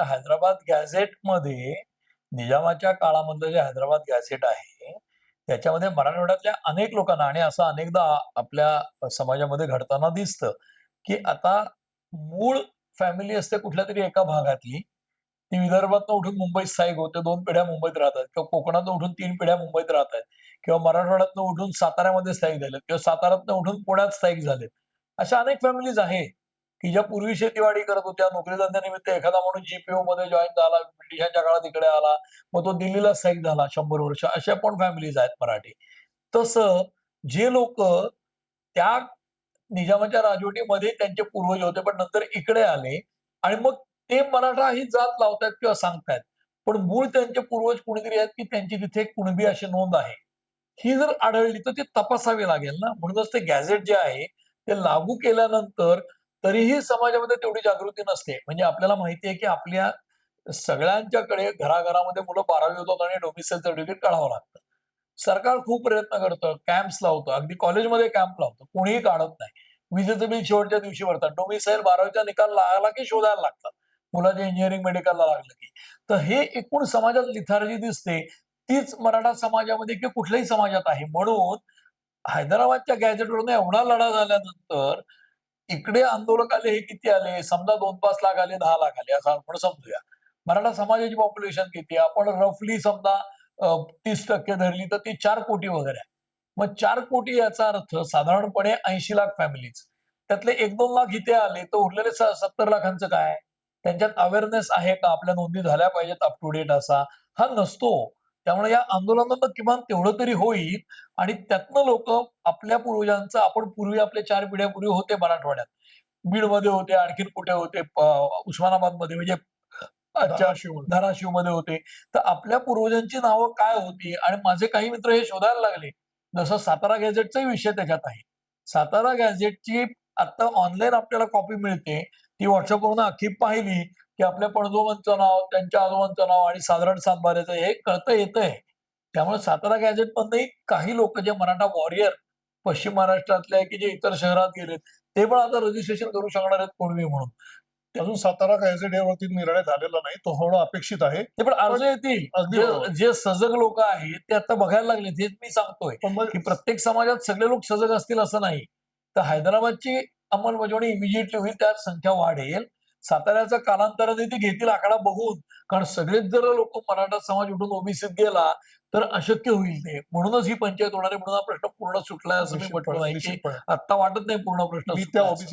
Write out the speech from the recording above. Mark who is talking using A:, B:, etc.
A: हैदराबाद गॅझेटमध्ये निजामाच्या काळामधलं जे हैदराबाद गॅझेट आहे, त्याच्यामध्ये मराठवाड्यातल्या अनेक लोकांना आणि असं अनेकदा आपल्या समाजामध्ये घडताना दिसतं, की आता मूळ फॅमिली असते कुठल्यातरी एका भागातली, ती विदर्भातनं उठून मुंबईत स्थायिक होते, 2 पिढ्या मुंबईत राहतात किंवा कोकणातनं उठून 3 पिढ्या मुंबईत राहतायत किंवा मराठवाड्यातनं उठून साताऱ्यामध्ये स्थायिक झालेत किंवा साताऱ्यातनं उठून पुण्यात स्थायिक झालेत. अशा अनेक फॅमिलीज आहेत, की ज्या पूर्वी शेतीवाडी करत होत्या, नोकरी-धंद्यानिमित्त एखादा माणूस जी मध्ये जॉइन झाला, ब्रिटिशांच्या काळात इकडे आला, मग तो दिल्लीला स्थायिक झाला 100 वर्ष, अशा पण फॅमिलीज आहेत मराठी. तसं जे लोकं त्या निजामाच्या राजवटीमध्ये त्यांचे पूर्वज होते, पण नंतर इकडे आले आणि मग ते मराठा ही जात लावतायत किंवा सांगतायत. पण मूळ त्यांचे पूर्वज कुणीतरी आहेत, की त्यांची तिथे कुणबी अशी नोंद आहे. ही जर आढळली तर ती तपासावी लागेल ना. म्हणूनच ते गॅझेट जे आहे, ते लागू केल्यानंतर तरीही समाजामध्ये तेवढी जागृती नसते. म्हणजे आपल्याला माहिती आहे, की आपल्या सगळ्यांच्याकडे घराघरामध्ये मुलं 12वी होतात आणि डोमिसाईल सर्टिफिकेट काढावं लागतं. सरकार खूप प्रयत्न करतं, कॅम्प्स लावतं, अगदी कॉलेजमध्ये कॅम्प लावतं, कोणीही काढत नाही. विजेचं बिल शेवटच्या दिवशी भरतात. डोमिसाईल 12वीचा निकाल लागला की शोधायला लागतात. मुलाच्या इंजिनिअरिंग मेडिकलला लागलं की. तर हे एकूण समाजात लिथार्जी दिसते. तीच मराठा समाजामध्ये किंवा कुठल्याही समाजात आहे. म्हणून हैदराबादच्या गॅझेटवरून एवढा लढा झाल्यानंतर इकडे आंदोलक आले हे किती आले? समजा 2-5 लाख आले, 10 लाख आले असं आपण समजूया. मराठा समाजाची पॉप्युलेशन किती आहे? आपण रफली समजा 30% धरली तर ती 4 कोटी वगैरे आहे. मग 4 कोटी याचा अर्थ साधारणपणे 80 लाख फॅमिलीज. त्यातले 1-2 लाख इथे आले, तर उरलेले 70 लाखांचं काय? त्यांच्यात अवेअरनेस आहे का? आपल्या नोंदी झाल्या पाहिजेत अप टू डेट असा. हा नसतो. त्यामुळे या आंदोलनानं किमान तेवढं तरी होईल आणि त्यातनं लोकं आपल्या पूर्वजांचं आपण पूर्वी आपल्या 4 पिढ्यापूर्वी होते मराठवाड्यात. बीडमध्ये होते, आणखीन कुठे होते, उस्मानाबादमध्ये म्हणजे अच्छा धाराशिवमध्ये होते. तर आपल्या पूर्वजांची नावं काय होती आणि माझे काही मित्र हे शोधायला लागले. जसं सातारा गॅझेटचाही विषय त्याच्यात आहे. सातारा गॅझेटची आता ऑनलाईन आपल्याला कॉपी मिळते. ती WhatsAppवरून अख्खी पाहिली, की आपल्या पणजोबांचं नाव, त्यांच्या आजोबांचं नाव आणि साधारण सातबाऱ्याचं हे कळतं येतंय. त्यामुळे सातारा गॅझेटमधनंही काही लोक जे मराठा वॉरियर पश्चिम महाराष्ट्रातले आहे, की जे इतर शहरात गेलेत, ते पण आता रजिस्ट्रेशन करू शकणार आहेत कुणबी म्हणून.
B: अजून सातारा गॅझेट यावरती निर्णय झालेला नाही. तो होणं अपेक्षित आहे.
A: ते पण अर्ज येतील.
B: अगदी
A: जे
B: बरोबर.
A: जे सजग लोक आहेत ते आता बघायला लागले. हेच मी सांगतोय,
B: पण मग
A: की प्रत्येक समाजात सगळे लोक सजग असतील असं नाही. तर हैदराबादची अंमलबजावणी इमिजिएटली होईल, त्यात संख्या वाढेल. साताऱ्याचा कालांतराने ते घेतील आकडा बघून. कारण सगळेच जर लोक मराठा समाज उठून ओबीसीत गेला, तर अशक्य होईल ते. म्हणूनच ही पंचायत होणार आहे. म्हणून हा प्रश्न पूर्ण सुटलाय असं मी म्हटलं
B: निश्चितपणे,
A: नाही, की
B: निश्चितपणे.
A: आत्ता वाटत नाही पूर्ण प्रश्न
B: मी त्या
A: सुटलाय असं.
B: ओबीसी